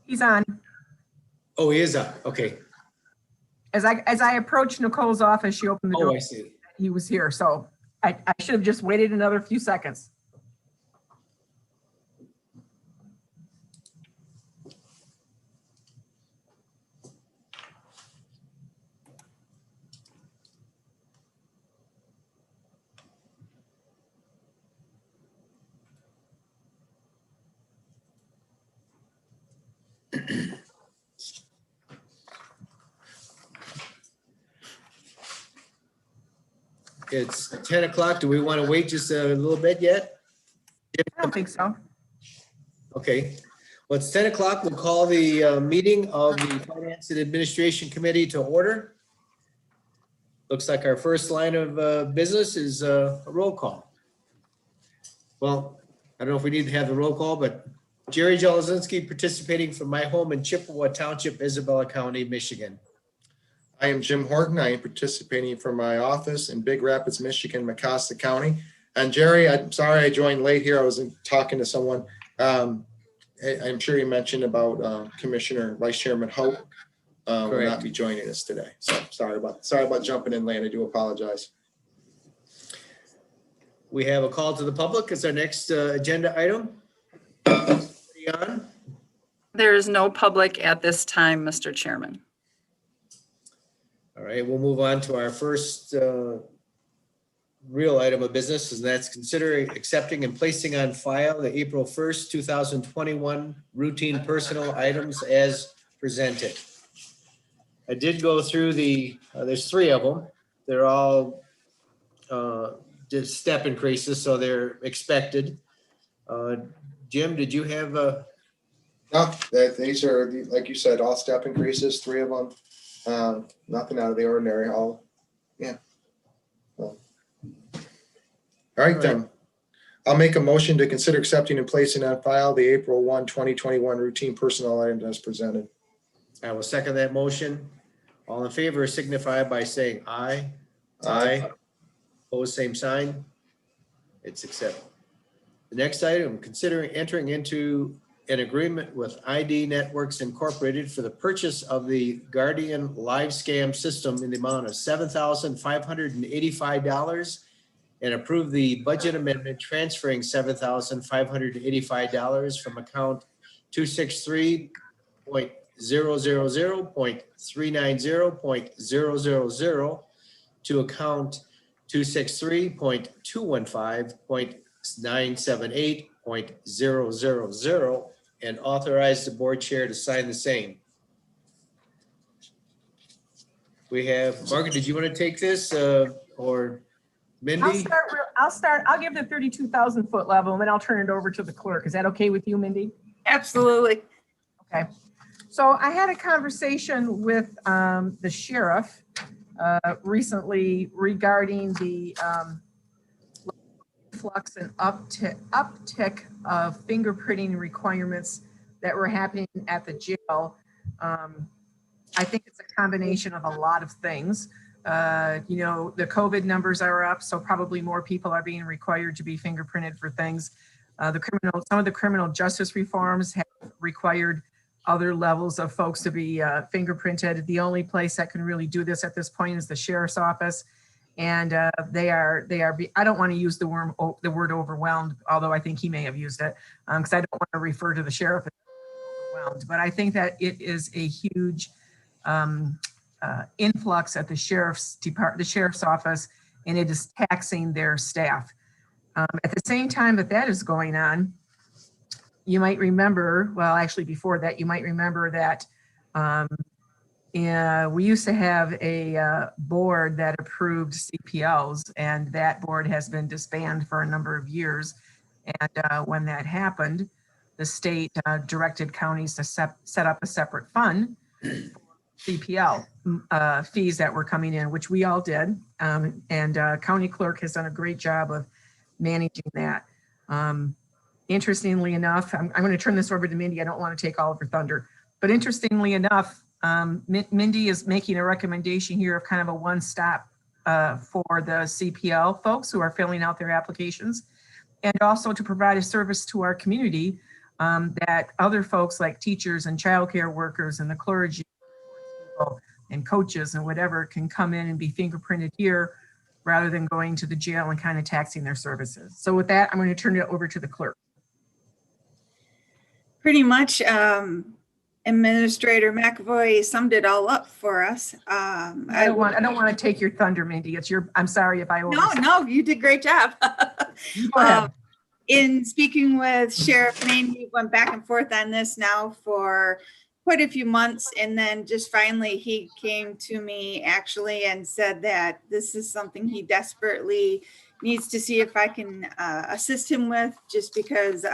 He's on. Oh, he is on. Okay. As I approached Nicole's office, she opened the door. Oh, I see. He was here, so I should have just waited another few seconds. It's 10 o'clock. Do we want to wait just a little bit yet? I don't think so. Okay. Well, it's 10 o'clock. We'll call the meeting of the Finance and Administration Committee to order. Looks like our first line of business is a roll call. Well, I don't know if we need to have the roll call, but Jerry Jelazinski participating from my home in Chippewa Township, Isabella County, Michigan. I am Jim Horton. I am participating from my office in Big Rapids, Michigan, Mecosta County. And Jerry, I'm sorry I joined late here. I was talking to someone. I'm sure you mentioned about Commissioner Vice Chairman Hope will not be joining us today. So sorry about jumping in late. I do apologize. We have a call to the public as our next agenda item. There is no public at this time, Mr. Chairman. All right, we'll move on to our first real item of business, and that's considering accepting and placing on file the April 1st, 2021 routine personal items as presented. I did go through there's 3 of them. They're all just step increases, so they're expected. Jim, did you have a? No, these are, like you said, all step increases, 3 of them. Nothing out of the ordinary. All right, then. I'll make a motion to consider accepting and placing on file the April 1, 2021 routine personnel items as presented. I will second that motion. All in favor signify by saying aye. Aye. Opposed, same sign. It's accepted. The next item, considering entering into an agreement with ID Networks Incorporated for the purchase of the Guardian Live Scam system in the amount of $7,585 and approve the budget amendment transferring $7,585 from account 263.000.390.000 to account 263.215.978.000 and authorize the board chair to sign the same. We have, Margaret, did you want to take this or Mindy? I'll start. I'll give the 32,000 foot level and then I'll turn it over to the clerk. Is that okay with you, Mindy? Absolutely. Okay. So I had a conversation with the sheriff recently regarding the flux and uptick of fingerprinting requirements that were happening at the jail. I think it's a combination of a lot of things. You know, the COVID numbers are up, so probably more people are being required to be fingerprinted for things. Some of the criminal justice reforms have required other levels of folks to be fingerprinted. The only place that can really do this at this point is the sheriff's office. And I don't want to use the word overwhelmed, although I think he may have used it, because I don't want to refer to the sheriff as overwhelmed. But I think that it is a huge influx at the sheriff's office, and it is taxing their staff. At the same time that is going on, you might remember, well, actually before that, you might remember that we used to have a board that approved CPLs, and that board has been disbanded for a number of years. And when that happened, the state directed counties to set up a separate fund for CPL fees that were coming in, which we all did. And county clerk has done a great job of managing that. Interestingly enough, I'm going to turn this over to Mindy. I don't want to take all of her thunder, but interestingly enough, Mindy is making a recommendation here of kind of a one-stop for the CPL folks who are filling out their applications, and also to provide a service to our community that other folks like teachers and childcare workers and the clergy people and coaches and whatever can come in and be fingerprinted here rather than going to the jail and kind of taxing their services. So with that, I'm going to turn it over to the clerk. Pretty much, Administrator McAvoy summed it all up for us. I don't want to take your thunder, Mindy. It's your, I'm sorry if I No, you did a great job. Go ahead. In speaking with Sheriff Maine, we went back and forth on this now for quite a few months. And then just finally he came to me actually and said that this is something he desperately needs to see if I can assist him with, just because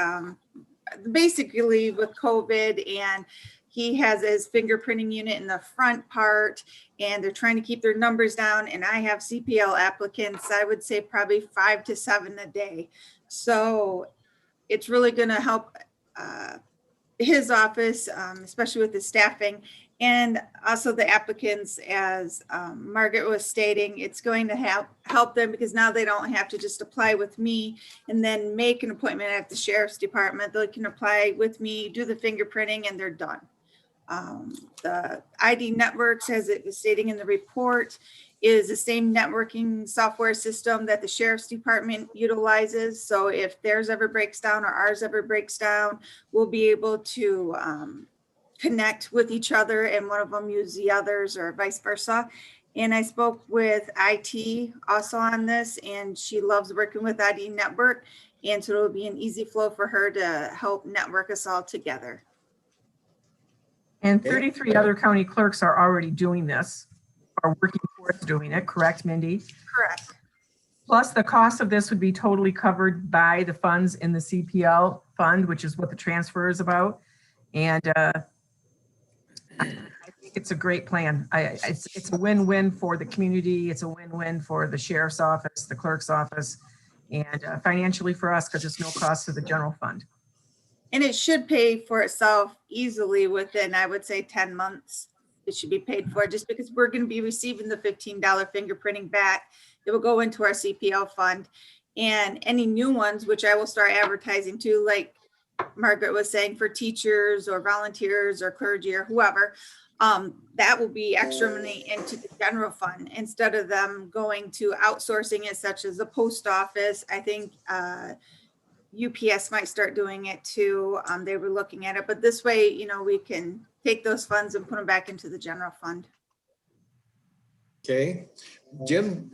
basically with COVID, and he has his fingerprinting unit in the front part and they're trying to keep their numbers down. And I have CPL applicants, I would say probably 5 to 7 a day. So it's really going to help his office, especially with the staffing, and also the applicants, as Margaret was stating. It's going to help them because now they don't have to just apply with me and then make an appointment at the sheriff's department. They can apply with me, do the fingerprinting, and they're done. The ID Networks, as it was stating in the report, is the same networking software system that the sheriff's department utilizes. So if theirs ever breaks down or ours ever breaks down, we'll be able to connect with each other and one of them use the others or vice versa. And I spoke with IT also on this, and she loves working with ID Network. And so it'll be an easy flow for her to help network us all together. And 33 other county clerks are already doing this, are working towards doing it, correct, Mindy? Correct. Plus, the cost of this would be totally covered by the funds in the CPL fund, which is what the transfer is about. And I think it's a great plan. It's a win-win for the community. It's a win-win for the sheriff's office, the clerk's office, and financially for us, because it's no cost to the general fund. And it should pay for itself easily within, I would say, 10 months. It should be paid for, just because we're going to be receiving the $15 fingerprinting back. It will go into our CPL fund, and any new ones, which I will start advertising to, like Margaret was saying, for teachers or volunteers or clergy or whoever, that will be extra money into the general fund instead of them going to outsourcing it, such as the post office. I think UPS might start doing it too. They were looking at it, but this way, you know, we can take those funds and put them back into the general fund. Okay. Jim,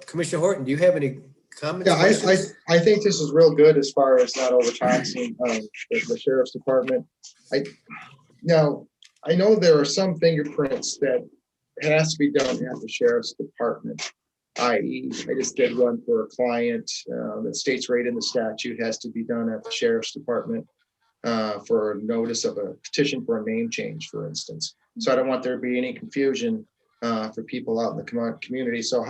Commissioner Horton, do you have any comments? Yeah, I think this is real good as far as not overtaxing the sheriff's department. Now, I know there are some fingerprints that has to be done at the sheriff's department. I.e., I just did one for a client that states right in the statute has to be done at the sheriff's department for a notice of a petition for a name change, for instance. So I don't want there to be any confusion for people out in the community. So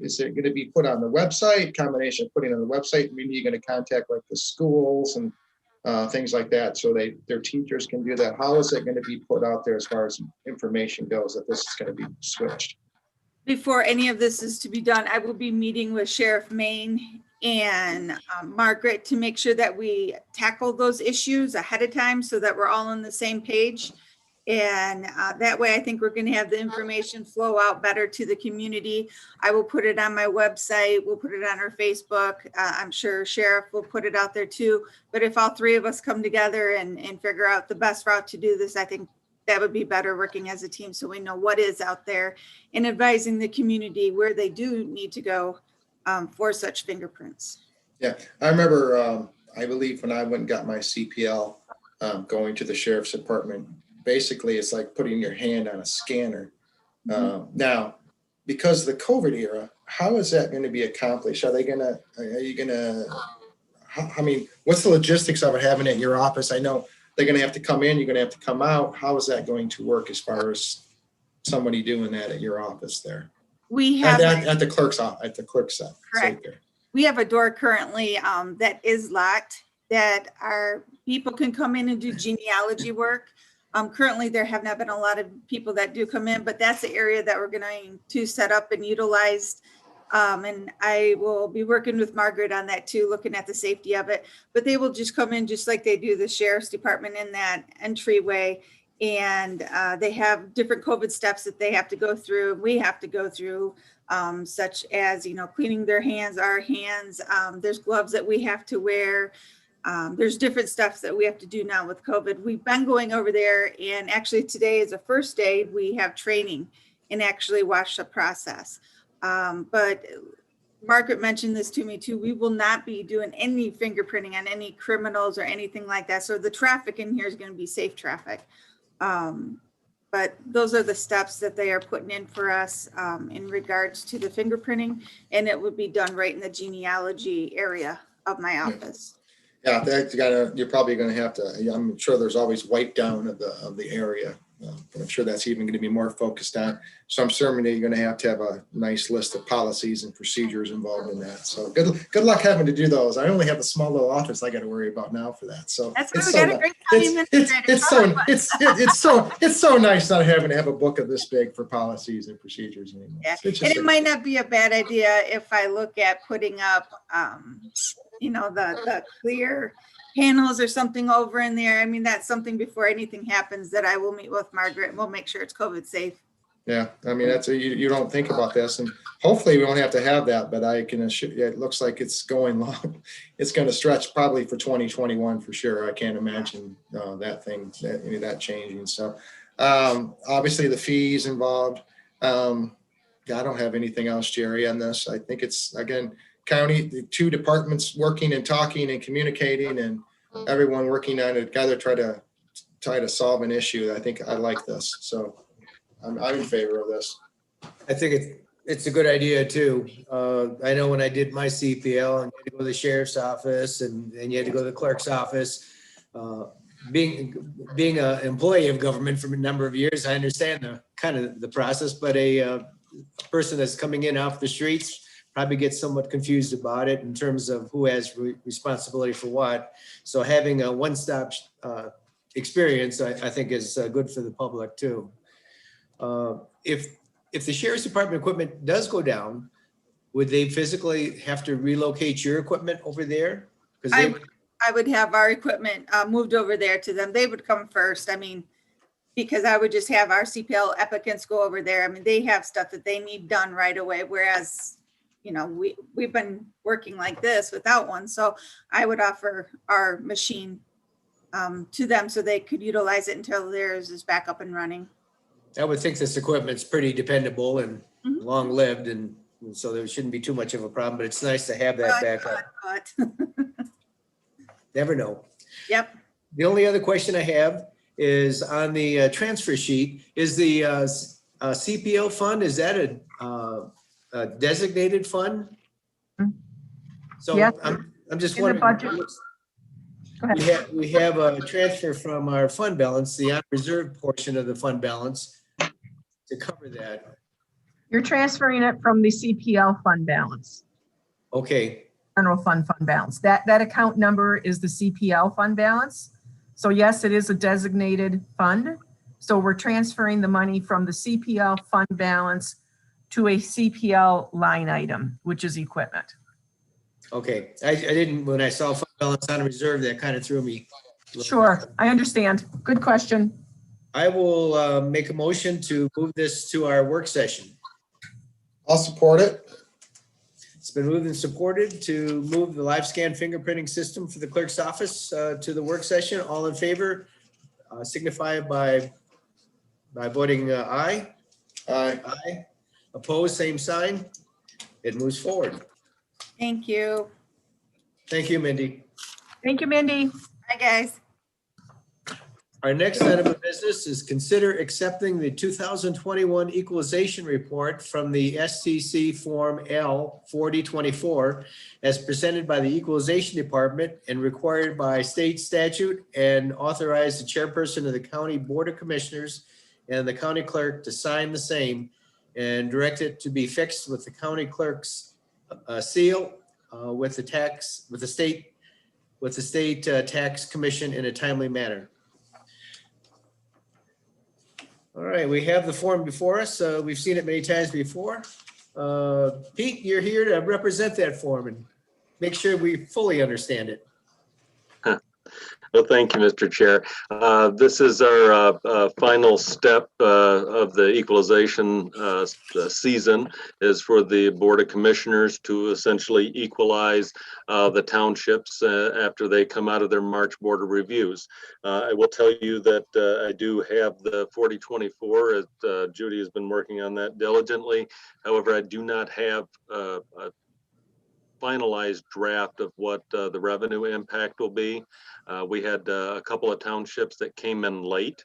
is it going to be put on the website? Combination of putting on the website, maybe you're going to contact like the schools and things like that, so their teachers can do that. How is it going to be put out there as far as information goes that this is going to be switched? Before any of this is to be done, I will be meeting with Sheriff Maine and Margaret to make sure that we tackle those issues ahead of time so that we're all on the same page. And that way, I think we're going to have the information flow out better to the community. I will put it on my website. We'll put it on our Facebook. I'm sure Sheriff will put it out there too. But if all three of us come together and figure out the best route to do this, I think that would be better working as a team, so we know what is out there and advising the community where they do need to go for such fingerprints. Yeah, I remember, I believe when I went and got my CPL, going to the sheriff's department, basically it's like putting your hand on a scanner. Now, because of the COVID era, how is that going to be accomplished? I mean, what's the logistics of it having it in your office? I know they're going to have to come in, you're going to have to come out. How is that going to work as far as somebody doing that at your office there? We have at the clerk's office, at the clerk's side. Correct. We have a door currently that is locked, that our people can come in and do genealogy work. Currently, there have not been a lot of people that do come in, but that's the area that we're going to set up and utilize And I will be working with Margaret on that too, looking at the safety of it. But they will just come in just like they do the sheriff's department in that entryway. And they have different COVID steps that they have to go through. We have to go through, such as, cleaning their hands, our hands. There's gloves that we have to wear. There's different stuff that we have to do now with COVID. We've been going over there, and actually today is the first day we have training and actually watch the process. But Margaret mentioned this to me too. We will not be doing any fingerprinting on any criminals or anything like that. So the traffic in here is going to be safe traffic. But those are the steps that they are putting in for us in regards to the fingerprinting, and it would be done right in the genealogy area of my office. Yeah, you're probably gonna have to, I'm sure there's always wipe down of the area. But I'm sure that's even gonna be more focused on. So I'm certain that you're gonna have to have a nice list of policies and procedures involved in that. So good luck having to do those. I only have a small little office I gotta worry about now for that. So That's why it's we so got a ni- great county administrator. it's so nice not having to have a book of this big for policies and procedures anymore. Yeah, It's just- and it might not be a bad idea if I look at putting up, the clear panels or something over in there. I mean, that's something before anything happens that I will meet with Margaret and we'll make sure it's COVID safe. Yeah, I mean, you don't think about this, and hopefully we won't have to have that, but I can assure you, it looks like it's going long. It's going to stretch probably for 2021 for sure. I can't imagine that changing. So obviously the fees involved. I don't have anything else, Jerry, on this. I think it's, again, county, the two departments working and talking and communicating, and everyone working on it together, try to solve an issue. I think I like this. So I'm in favor of this. I think it's a good idea too. I know when I did my CPL and you had to go to the sheriff's office and you had to go to the clerk's office. Being an employee of government for a number of years, I understand the process, but a person that's coming in off the streets probably gets somewhat confused about it in terms of who has responsibility for what. So having a one-stop experience, I think is good for the public too. If the sheriff's department equipment does go down, would they physically have to relocate your equipment over there? Because I would have our equipment moved over there to them. They would come first. I mean, because I would just have our CPL applicants go over there. I mean, they have stuff that they need done right away. Whereas, we've been working like this without one. So I would offer our machine to them so they could utilize it until theirs is back up and running. I would think this equipment's pretty dependable and Mhm. long-lived, and so there shouldn't be too much of a problem, but it's nice to have that backup. But Never know. Yep. The only other question I have is on the transfer sheet, is the CPO fund, is that a designated fund? So Yes. I'm just In the wondering. budget. Go ahead. We have a transfer from our fund balance, the unreserved portion of the fund balance to cover that. You're transferring it from the CPL fund balance, Okay, general fund balance. That account number is the CPL fund balance. So yes, it is a designated fund. So we're transferring the money from the CPL fund balance to a CPL line item, which is equipment. okay. I didn't, when I saw fund balance on reserve, that kind of threw me. a little Sure, bit. I understand. Good question. I will make a motion to move this to our work session. I'll support it. It's been moved and supported to move the live scan fingerprinting system for the clerk's office to the work session. All in favor signify by voting aye. Aye. Opposed, same sign. It moves forward. Thank you. Thank you, Mindy. Thank you, Mindy. Bye, guys. Our next item of business is consider accepting the 2021 equalization report from the SCC Form L 4024 as presented by the Equalization Department and required by state statute, and authorize the chairperson of the County Board of Commissioners and the county clerk to sign the same and direct it to be fixed with the county clerk's seal with the state tax commission in a timely manner. All right, we have the form before us. We've seen it many times before. Pete, you're here to represent that form and make sure we fully understand it. Well, thank you, Mr. Chair. This is our final step of the equalization season, is for the Board of Commissioners to essentially equalize the townships after they come out of their March Board of Reviews. I will tell you that I do have the 4024, as Judy has been working on that diligently. However, I do not have a finalized draft of what the revenue impact will be. We had a couple of townships that came in late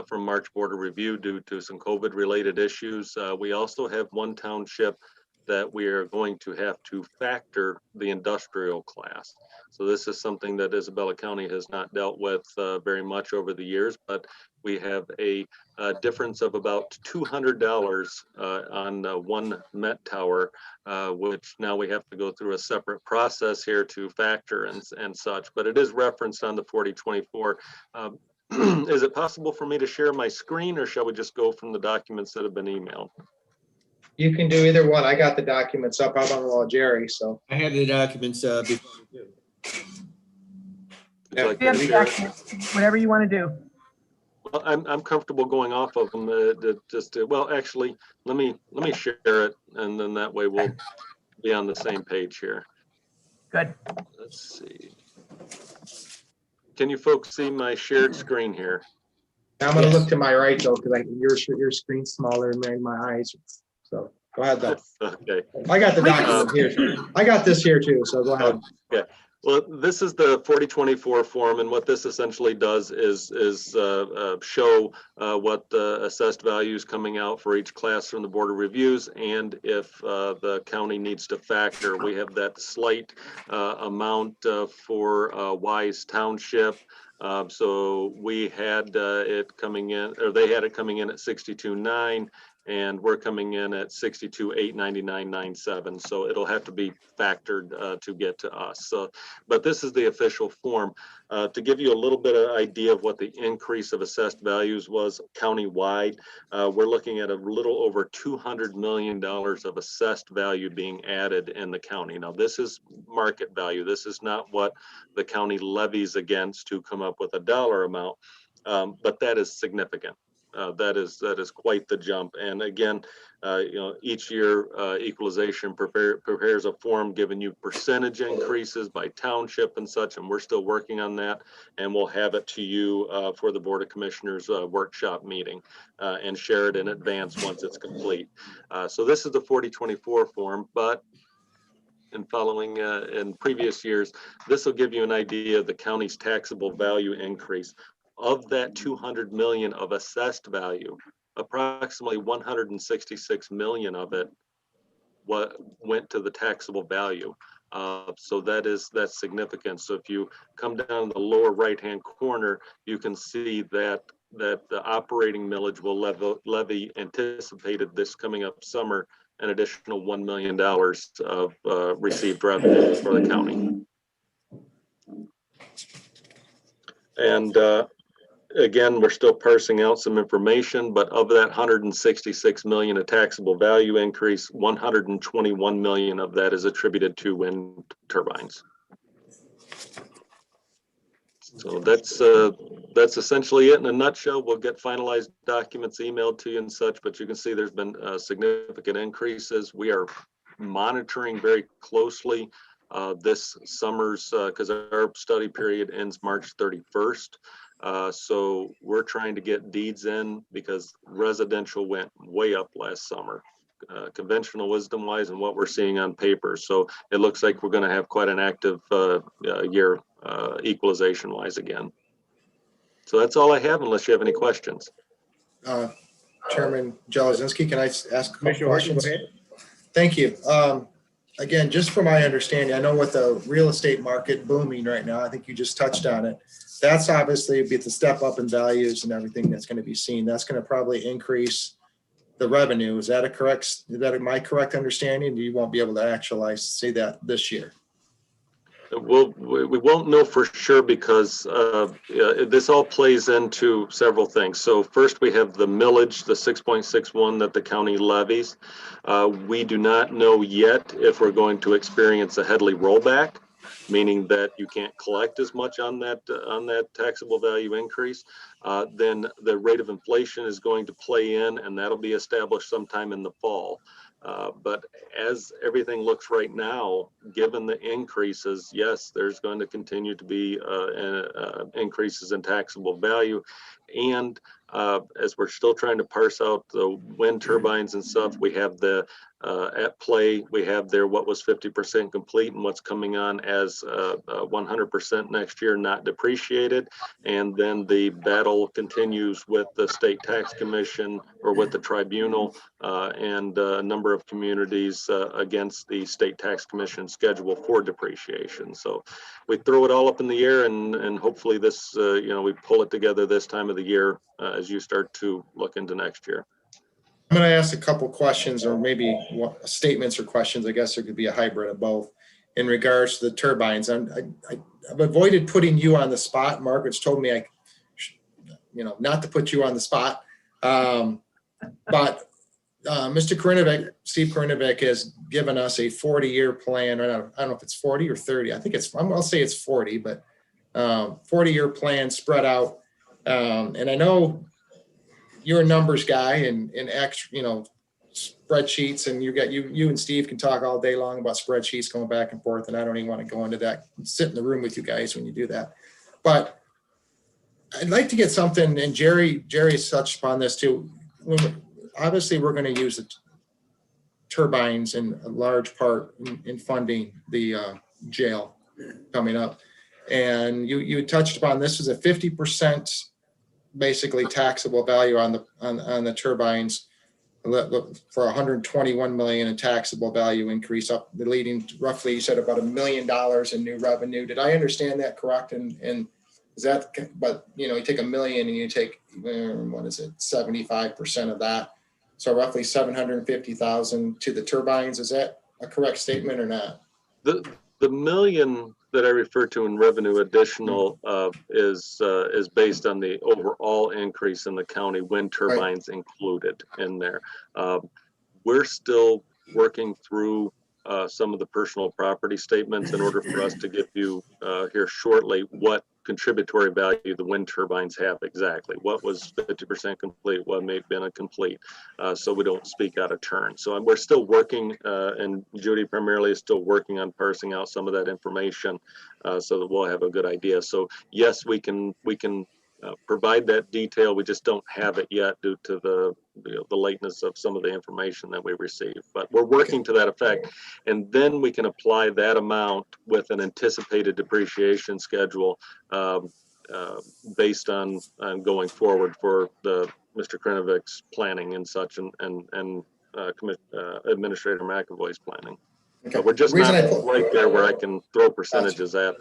from March Board of Review due to some COVID related issues. We also have one township that we are going to have to factor the industrial class. So this is something that Isabella County has not dealt with very much over the years, but we have a difference of about $200 on one Met tower, which now we have to go through a separate process here to factor and such, but it is referenced on the 4024. Is it possible for me to share my screen, or shall we just go from the documents that have been emailed? You can do either one. I got the documents up. I'm on the wall, Jerry, so. I have the documents before we do. Would you like We have me to the share? documents, whatever you want to do. Well, I'm comfortable going off of them. Well, actually, let me share it, and then that way we'll be on the same page here. Good. Let's see. Can you folks see my shared screen here? I'm gonna Yes. look to my right though, because your screen's smaller than my eyes. So go ahead though. Okay. I got the document here. I got this here too, so go ahead. Well, this is the 4024 form, and what this essentially does is show what the assessed values coming out for each class from the Board of Reviews, and if the county needs to factor. We have that slight amount for Wise Township. So we had it coming in, or they had it coming in at 62.9. And we're coming in at 62,899.97. So it'll have to be factored to get to us. So, but this is the official form. To give you a little bit of idea of what the increase of assessed values was countywide, we're looking at a little over $200 million of assessed value being added in the county. Now, this is market value. This is not what the county levies against to come up with a dollar amount, but that is significant. That is quite the jump. And again, each year equalization prepares a form giving you percentage increases by township and such, and we're still working on that. And we'll have it to you for the Board of Commissioners workshop meeting and share it in advance once it's complete. So this is the 4024 form, but in following in previous years, this will give you an idea of the county's taxable value increase. Of that 200 million of assessed value, approximately 166 million of it went to the taxable value. So that's significant. So if you come down the lower right-hand corner, you can see that the operating millage will levy anticipated this coming up summer an additional $1 million of received revenue for the county. And again, we're still parsing out some information, but of that 166 million of taxable value increase, 121 million of that is attributed to wind turbines. So that's essentially it in a nutshell. We'll get finalized documents emailed to you and such, but you can see there's been significant increases. We are monitoring very closely this summer's, because our study period ends March 31st. So we're trying to get deeds in because residential went way up last summer, conventional wisdom wise and what we're seeing on paper. So it looks like we're going to have quite an active year equalization wise again. So that's all I have unless you have any questions. Chairman Jelesinski, can I ask a couple Commissioner Horton, questions? go ahead. Thank you. Again, just for my understanding, I know with the real estate market booming right now, I think you just touched on it. That's obviously be the step up in values and everything that's going to be seen. That's going to probably increase the revenue. Is that my correct understanding? You won't be able to actualize, say that this year? We won't know for sure because this all plays into several things. So first we have the millage, the 6.61 that the county levies. We do not know yet if we're going to experience a Headley rollback, meaning that you can't collect as much on that taxable value increase. Then the rate of inflation is going to play in, and that'll be established sometime in the fall. But as everything looks right now, given the increases, yes, there's going to continue to be increases in taxable value. And as we're still trying to parse out the wind turbines and stuff, we have the at play, we have there what was 50% complete and what's coming on as 100% next year, not depreciated. And then the battle continues with the state tax commission or with the tribunal and a number of communities against the state tax commission schedule for depreciation. So we throw it all up in the air and hopefully this, we pull it together this time of the year as you start to look into next year. I'm going to ask a couple questions or maybe statements or questions. I guess there could be a hybrid of both in regards to the turbines. I've avoided putting you on the spot. Margaret's told me not to put you on the spot. But Mr. Krinovic, Steve Krinovic has given us a 40-year plan. I don't know if it's 40 or 30. I think I'll say it's 40, but 40-year plan spread out. And I know you're a numbers guy and spreadsheets, and you and Steve can talk all day long about spreadsheets going back and forth. And I don't even want to go into that, sit in the room with you guys when you do that. But I'd like to get something, and Jerry touched upon this too. Obviously, we're going to use the turbines in a large part in funding the jail coming up. And you touched upon this is a 50% basically taxable value on the turbines for 121 million in taxable value increase, up leading to roughly, you said about $1 million in new revenue. Did I understand that correct? And is that, but you take $1 million and you take, 75% of that. So roughly 750,000 to the turbines. Is that a correct statement or not? The million that I refer to in revenue additional is based on the overall increase in the county wind turbines included in there. We're still working through some of the personal property statements in order for us to give you here shortly what contributory value the wind turbines have exactly. What was 50% complete, what may have been incomplete, so we don't speak out of turn. So we're still working, and Judy primarily is still working on parsing out some of that information so that we'll have a good idea. So yes, we can provide that detail. We just don't have it yet due to the lateness of some of the information that we receive. But we're working to that effect, and then we can apply that amount with an anticipated depreciation schedule based on going forward for Mr. Krinovic's planning and such, and Administrator McAvoy's planning. Okay. But we're just not right there where I can throw percentages at.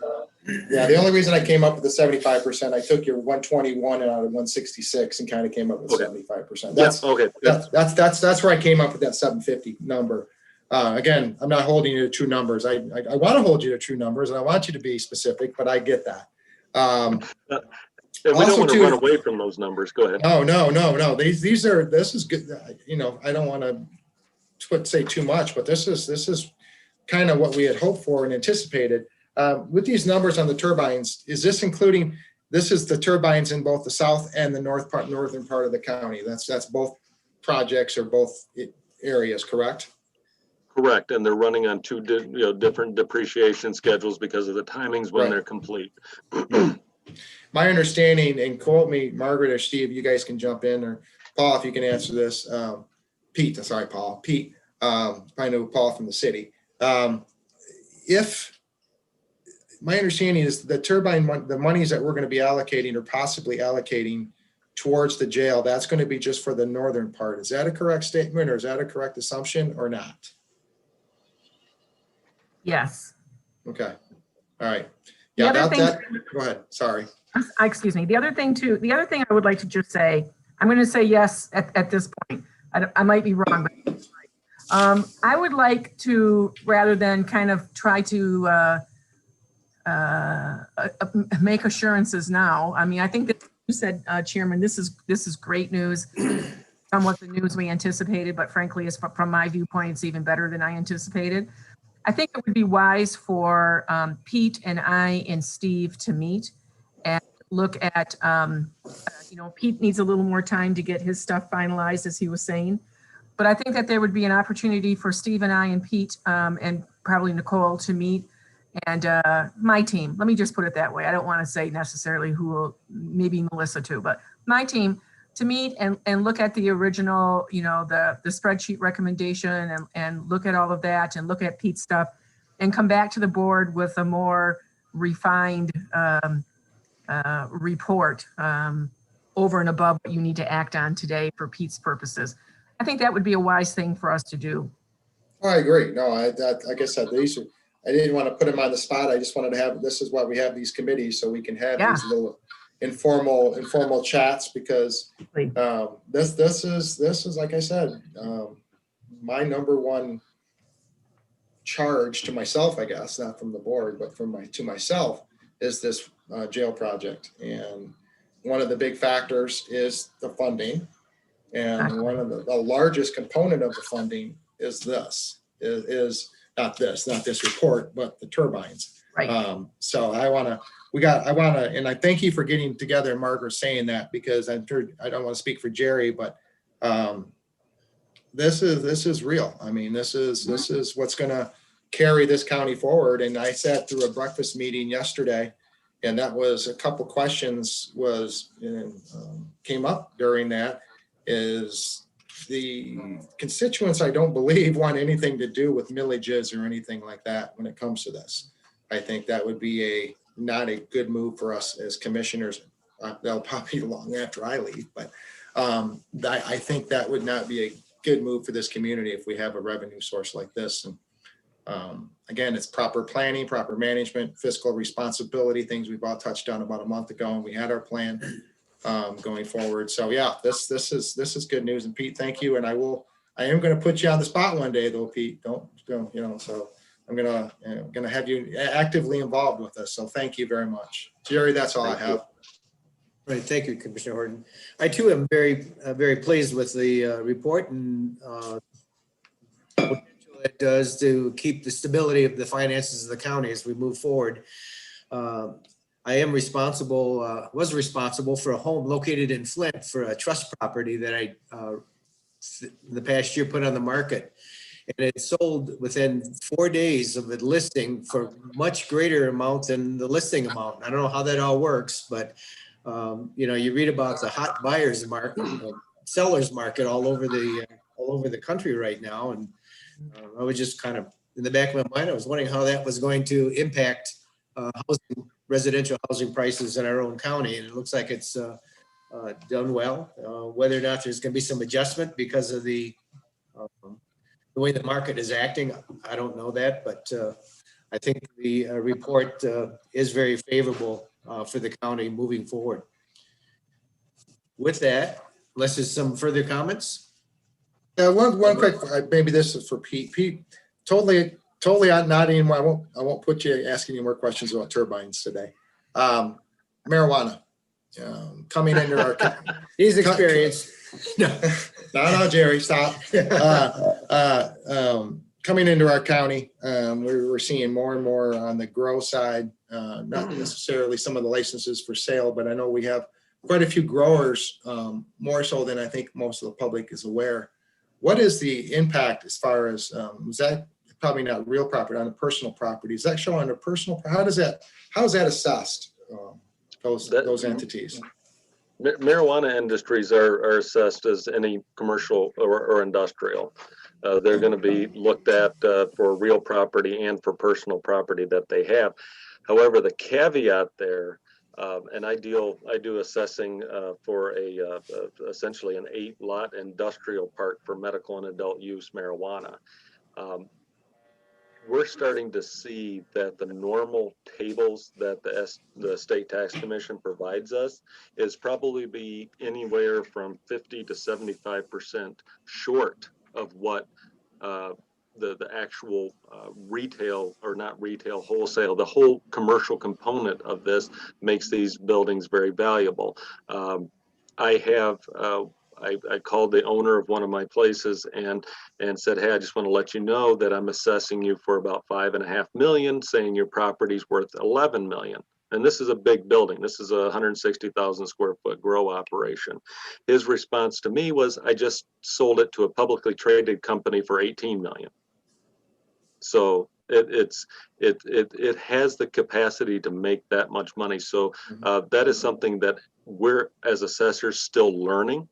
Yeah, the only reason I came up with the 75%, I took your 121 out of 166 and kind of came up with 75%. That's okay. That's where I came up with that 750 number. Again, I'm not holding you to true numbers. I want to hold you to true numbers, and I want you to be specific, but I get that. And we don't want to run away from those numbers. Go ahead. No. This is good. I don't want to say too much, but this is kind of what we had hoped for and anticipated. With these numbers on the turbines, is this including, this is the turbines in both the south and the northern part of the county. That's both projects or both areas, correct? Correct, and they're running on two different depreciation schedules because of the timings when they're complete. My understanding, and quote me, Margaret or Steve, you guys can jump in, or Paul, if you can answer this. Pete, I know Paul from the city. If my understanding is the turbine, the monies that we're going to be allocating or possibly allocating towards the jail, that's going to be just for the northern part. Is that a correct statement, or is that a correct assumption, or not? Yes. Okay. All right. Yeah, about that. Go ahead. Sorry. Excuse me. The other thing I would like to just say, I'm going to say yes at this point. I might be wrong, but I would like to, rather than kind of try to make assurances now. I mean, I think that you said, Chairman, this is great news. Somewhat the news we anticipated, but frankly, as from my viewpoint, it's even better than I anticipated. I think it would be wise for Pete and I and Steve to meet and look at, Pete needs a little more time to get his stuff finalized, as he was saying. But I think that there would be an opportunity for Steve and I and Pete and probably Nicole to meet, and my team. Let me just put it that way. I don't want to say necessarily who will, maybe Melissa too, but my team to meet and look at the original, the spreadsheet recommendation and look at all of that and look at Pete's stuff and come back to the board with a more refined report over and above what you need to act on today for Pete's purposes. I think that would be a wise thing for us to do. I agree. No, like I said, I didn't want to put him on the spot. I just wanted to have, this is why we have these committees, so we can have these little informal chats, because this is like I said, my number one charge to myself, I guess, not from the board, but to myself, is this jail project. And one of the big factors is the funding. And one of the largest component of the funding is not this report, but the turbines. Right. So I want to, and I thank you for getting together and Margaret saying that, because I don't want to speak for Jerry, but this is real. I mean, this is what's going to carry this county forward. And I sat through a breakfast meeting yesterday, and that was a couple questions came up during that. Is the constituents, I don't believe, want anything to do with millages or anything like that when it comes to this. I think that would be not a good move for us as commissioners. That'll probably be long after I leave, but I think that would not be a good move for this community if we have a revenue source like this. And again, it's proper planning, proper management, fiscal responsibility, things we've all touched on about a month ago, and we had our plan going forward. So yeah, this is good news. And Pete, thank you. And I am going to put you on the spot one day though, Pete. Don't so I'm going to have you actively involved with us. So thank you very much. Jerry, that's all I have. Right. Thank you, Commissioner Horton. I too am very pleased with the report and what it does to keep the stability of the finances of the county as we move forward. I was responsible for a home located in Flint for a trust property that I, in the past year, put on the market. And it sold within 4 days of it listing for much greater amount than the listing amount. I don't know how that all works, but you read about the hot buyers market, sellers market all over the country right now. And I was just kind of in the back of my mind, I was wondering how that was going to impact residential housing prices in our own county. And it looks like it's done well. Whether or not there's going to be some adjustment because of the way the market is acting, I don't know that, but I think the report is very favorable for the county moving forward. With that, unless there's some further comments. One quick, maybe this is for Pete. Pete, totally not anymore. I won't put you asking any more questions about turbines today. Marijuana coming into our He's experienced. No, Jerry, stop. Coming into our county, we're seeing more and more on the grow side, not necessarily some of the licenses for sale, but I know we have quite a few growers, more so than I think most of the public is aware. What is the impact as far as, is that probably not real property, on the personal property? Is that shown under personal? How is that assessed, those entities? Marijuana industries are assessed as any commercial or industrial. They're going to be looked at for real property and for personal property that they have. However, the caveat there, and I do assessing for essentially an 8-lot industrial park for medical and adult use marijuana. We're starting to see that the normal tables that the State Tax Commission provides us is probably be anywhere from 50 to 75% short of what the actual retail, or not retail, wholesale, the whole commercial component of this makes these buildings very valuable. I called the owner of one of my places and said, hey, I just want to let you know that I'm assessing you for about $5.5 million, saying your property's worth 11 million. And this is a big building. This is a 160,000 square foot grow operation. His response to me was, I just sold it to a publicly traded company for 18 million. So it has the capacity to make that much money. So that is something that we're, as assessors, still learning.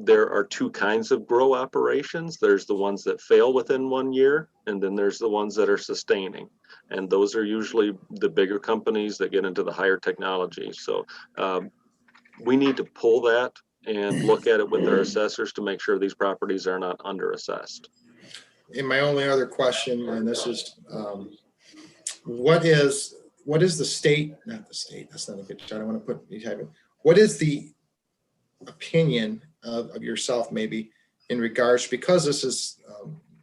There are two kinds of grow operations. There's the ones that fail within 1 year, and then there's the ones that are sustaining. And those are usually the bigger companies that get into the higher technology. So we need to pull that and look at it with our assessors to make sure these properties are not under-assessed. And my only other question, and this is, what is the state, not the state, that's not a good, I don't want to put any type of, what is the opinion of yourself maybe in regards, because this is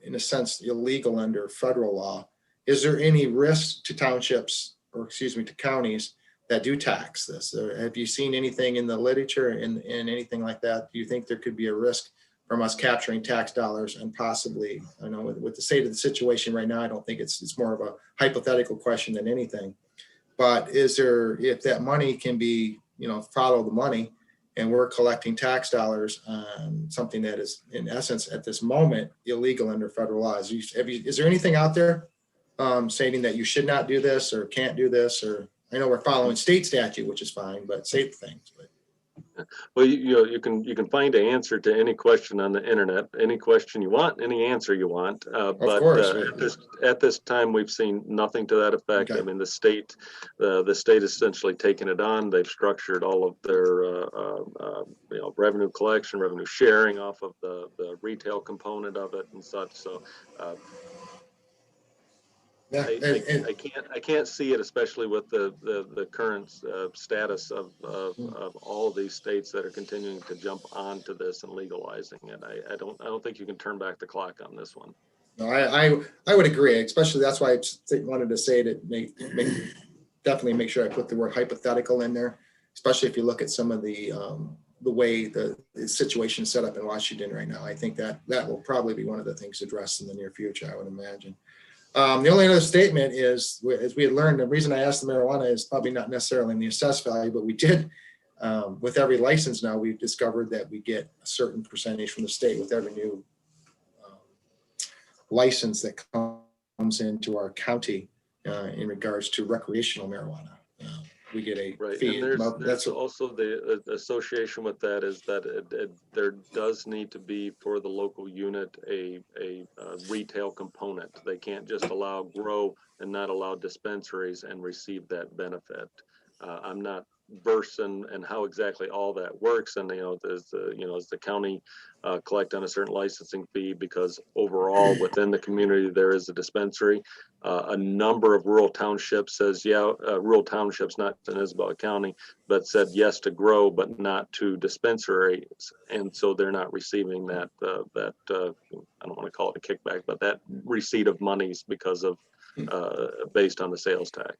in a sense illegal under federal law, is there any risk to townships, or excuse me, to counties that do tax this? Or have you seen anything in the literature and anything like that? Do you think there could be a risk from us capturing tax dollars and possibly, I know with the state of the situation right now, I don't think it's more of a hypothetical question than anything. But is there, if that money can be, follow the money, and we're collecting tax dollars on something that is in essence at this moment illegal under federal law? Is there anything out there stating that you should not do this or can't do this? Or I know we're following state statute, which is fine, but safe things. Well, you can find an answer to any question on the internet, any question you want, any answer you want. But at this time, we've seen nothing to that effect. Okay. I mean, the state essentially taken it on. They've structured all of their revenue collection, revenue sharing off of the retail component of it and such. So. I can't see it, especially with the current status of all of these states that are continuing to jump onto this and legalizing it. I don't think you can turn back the clock on this one. No, I would agree. Especially that's why I wanted to say that definitely make sure I put the word hypothetical in there. Especially if you look at some of the way the situation is set up in Washington right now. I think that will probably be one of the things addressed in the near future, I would imagine. The only other statement is, as we had learned, the reason I asked the marijuana is probably not necessarily in the assessed value, but we did, with every license now, we've discovered that we get a certain percentage from the state with every new license that comes into our county in regards to recreational marijuana. We get a fee. And there's also the association with that is that there does need to be for the local unit a retail component. They can't just allow grow and not allow dispensaries and receive that benefit. I'm not versed in how exactly all that works, and as the county collect on a certain licensing fee, because overall within the community there is a dispensary. A number of rural townships says rural townships, not in Isabella County, but said yes to grow but not to dispensaries, and so they're not receiving that I don't want to call it a kickback, but that receipt of monies because of based on the sales tax.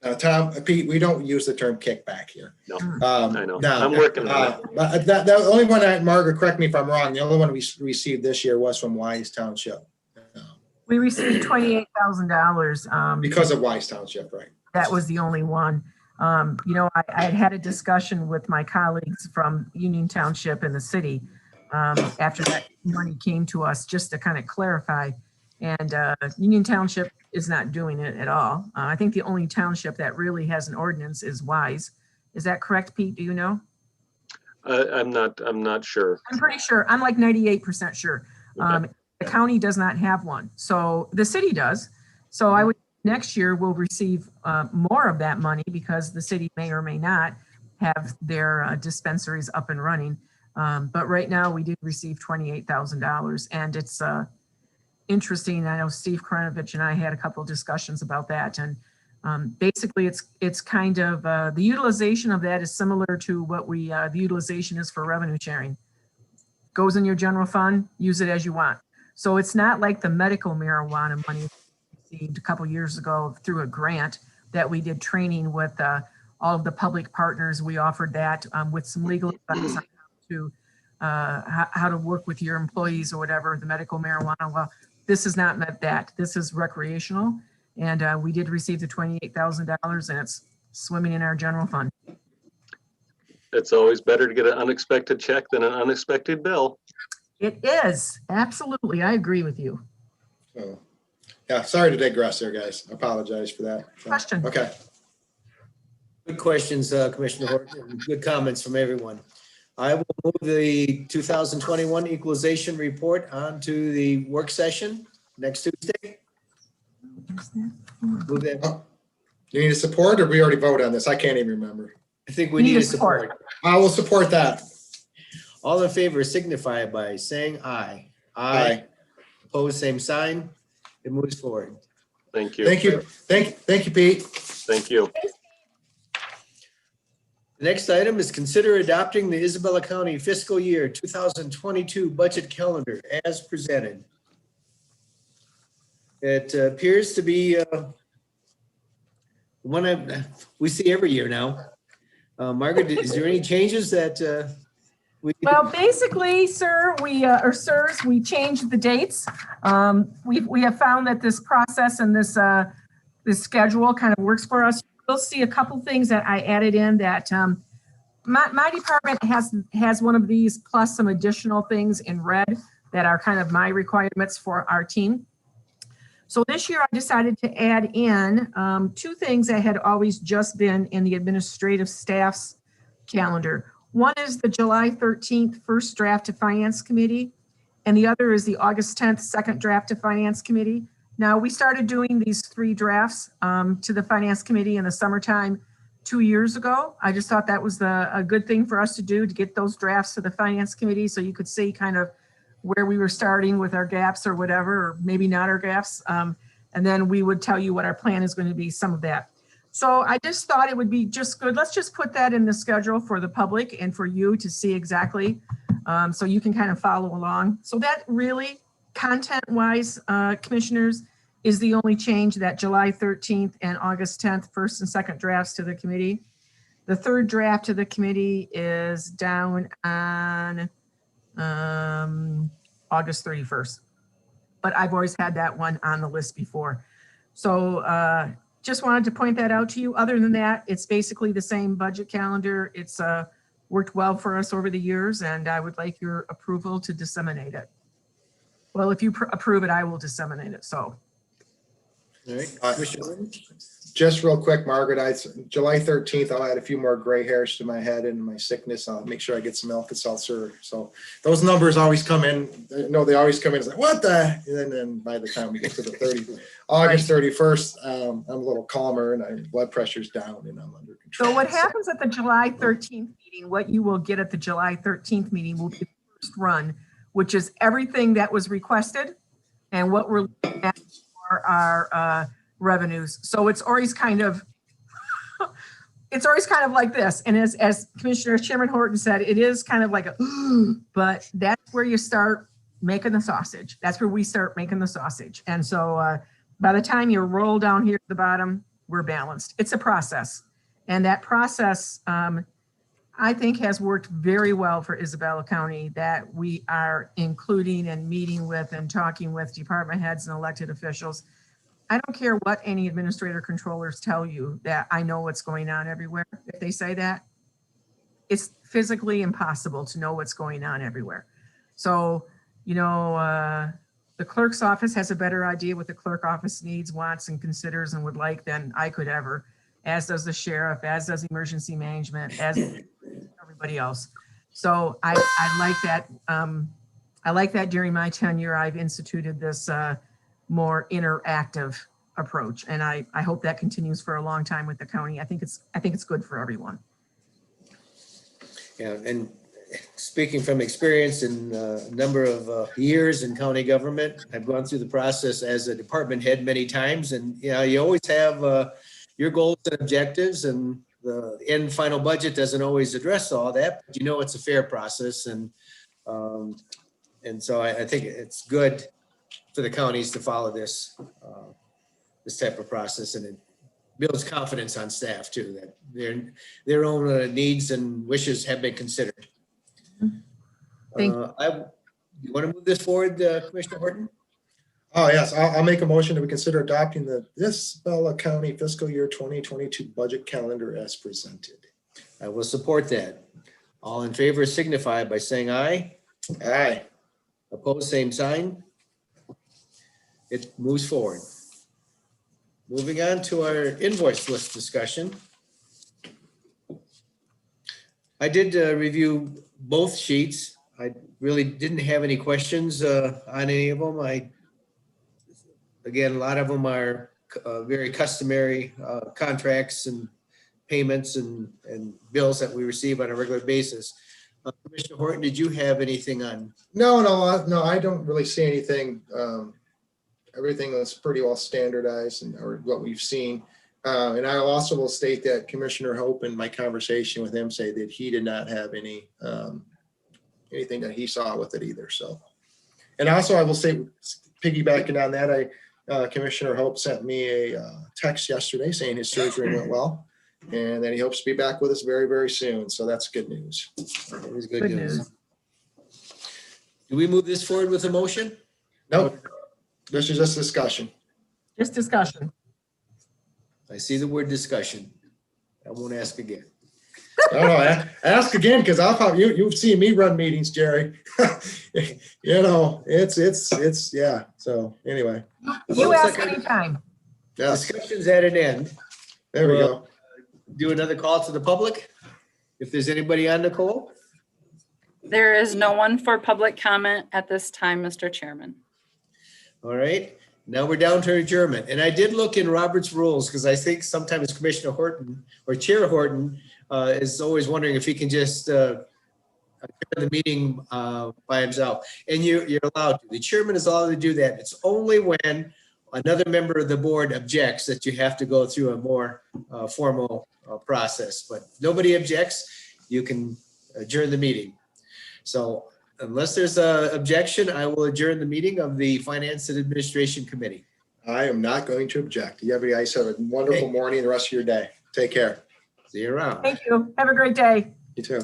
Pete, we don't use the term kickback here. No, I know. I'm working on it. But the only one, Margaret, correct me if I'm wrong, the only one we received this year was from Wise Township. We received $28,000. Because of Wise Township, right? That was the only one. I had a discussion with my colleagues from Union Township and the city after that money came to us, just to kind of clarify. And Union Township is not doing it at all. I think the only township that really has an ordinance is Wise. Is that correct, Pete? Do you know? I'm not sure. I'm pretty sure. I'm like 98% sure. Okay. The county does not have one. So the city does. So I would next year we'll receive more of that money because the city may or may not have their dispensaries up and running. But right now we did receive $28,000, and it's interesting. I know Steve Kranovich and I had a couple of discussions about that, and basically it's kind of the utilization of that is similar to what the utilization is for revenue sharing. Goes in your general fund, use it as you want. So it's not like the medical marijuana money we received a couple years ago through a grant that we did training with all of the public partners. We offered that with some legal advice on how to work with your employees or whatever, the medical marijuana. Well, this is not meant that. This is recreational. And we did receive the $28,000 and it's swimming in our general fund. It's always better to get an unexpected check than an unexpected bill. It is, absolutely. I agree with you. So, yeah, sorry to digress there, guys. I apologize for that. So, Question. Okay. Good questions, Commissioner Horton, and good comments from everyone. I will move the 2021 equalization report onto the work session next Tuesday. Move that. You need a support or we already voted on this? I can't even remember. I think we need a support. I will support that. All in favor signify by saying aye. Aye. Opposed, same sign. It moves forward. Thank you. Thank you. Thank you, Pete. Thank you. The next item is consider adopting the Isabella County fiscal year 2022 budget calendar as presented. It appears to be one we see every year now. Margaret, is there any changes that Well, basically, sir, or sirs, we changed the dates. We have found that this process and this schedule kind of works for us. You'll see a couple things that I added in that my department has one of these plus some additional things in red that are kind of my requirements for our team. So this year I decided to add in two things that had always just been in the administrative staff's calendar. One is the July 13th first draft to Finance Committee, and the other is the August 10th second draft to Finance Committee. Now, we started doing these 3 drafts to the Finance Committee in the summertime 2 years ago. I just thought that was a good thing for us to do, to get those drafts to the Finance Committee so you could see kind of where we were starting with our gaps or whatever, or maybe not our gaps. And then we would tell you what our plan is going to be, some of that. So I just thought it would be just good. Let's just put that in the schedule for the public and for you to see exactly, so you can kind of follow along. So that really, content-wise, commissioners, is the only change, that July 13th and August 10th first and second drafts to the committee. The third draft to the committee is down on August 31st. But I've always had that one on the list before. So just wanted to point that out to you. Other than that, it's basically the same budget calendar. It's worked well for us over the years, and I would like your approval to disseminate it. Well, if you approve it, I will disseminate it, so. all right, Commissioner Horton? Just real quick, Margaret, July 13th, I'll add a few more gray hairs to my head and my sickness. I'll make sure I get some Alka-Seltzer. So those numbers always come in. No, they always come in. It's like, what the? And then by the time we get to the August 31st, I'm a little calmer and my blood pressure's down and I'm under control. So what happens at the July 13th meeting, what you will get at the July 13th meeting will be the first run, which is everything that was requested and what we're looking at for our revenues. So it's always kind of like this. And as Commissioner Chairman Horton said, it is kind of like but that's where you start making the sausage. That's where we start making the sausage. And so by the time you roll down here at the bottom, we're balanced. It's a process. And that process, I think, has worked very well for Isabella County, that we are including and meeting with and talking with department heads and elected officials. I don't care what any administrator controllers tell you, that I know what's going on everywhere. If they say that, it's physically impossible to know what's going on everywhere. So, you know, the clerk's office has a better idea what the clerk office needs, wants, and considers and would like than I could ever, as does the sheriff, as does emergency management, as everybody else. So I like that. I like that during my tenure, I've instituted this more interactive approach. And I hope that continues for a long time with the county. I think it's good for everyone. Yeah, and speaking from experience in a number of years in county government, I've gone through the process as a department head many times, and you always have your goals and objectives, and the end final budget doesn't always address all that, but it's a fair process, and so I think it's good for the counties to follow this, this type of process, and it builds confidence on staff too, that their own needs and wishes have been considered. Thank You want to move this forward, Commissioner Horton? Oh, yes, I'll make a motion that we consider adopting the Isabella County fiscal year 2022 budget calendar as presented. I will support that. All in favor signify by saying aye. Aye. Opposed, same sign. It moves forward. Moving on to our invoice list discussion. I did review both sheets. I really didn't have any questions on any of them. Again, a lot of them are very customary contracts and payments and bills that we receive on a regular basis. Commissioner Horton, did you have anything on? No, I don't really see anything. Everything is pretty well standardized or what we've seen. And I also will state that Commissioner Hope in my conversation with him say that he did not have any, anything that he saw with it either. So, and also I will say, piggybacking on that, Commissioner Hope sent me a text yesterday saying his surgery went well and that he hopes to be back with us very, very soon. So that's good news. It was good Good news. news. Do we move this forward with a motion? Nope, this is just discussion. Just discussion. Oh, I see the word discussion. I won't ask again. I don't know, ask again, because I'll probably, you've seen me run meetings, Jerry. You know, it's, yeah, so anyway, You Looks ask like I- anytime. yes, Discussion's at an end. there we go. Do another call to the public. If there's anybody on, Nicole? There is no one for public comment at this time, Mr. Chairman. All right, now we're down to adjournment. And I did look in Robert's rules because I think sometimes Commissioner Horton or Chair Horton is always wondering if he can just adjourn the meeting by himself. And you're allowed to. The chairman is allowed to do that. It's only when another member of the board objects that you have to go through a more formal process. But nobody objects, you can adjourn the meeting. So unless there's an objection, I will adjourn the meeting of the Finance and Administration Committee. I am not going to object. You guys have a wonderful morning and the rest of your day. Take care. See you around. Thank you. Have a great day. You too.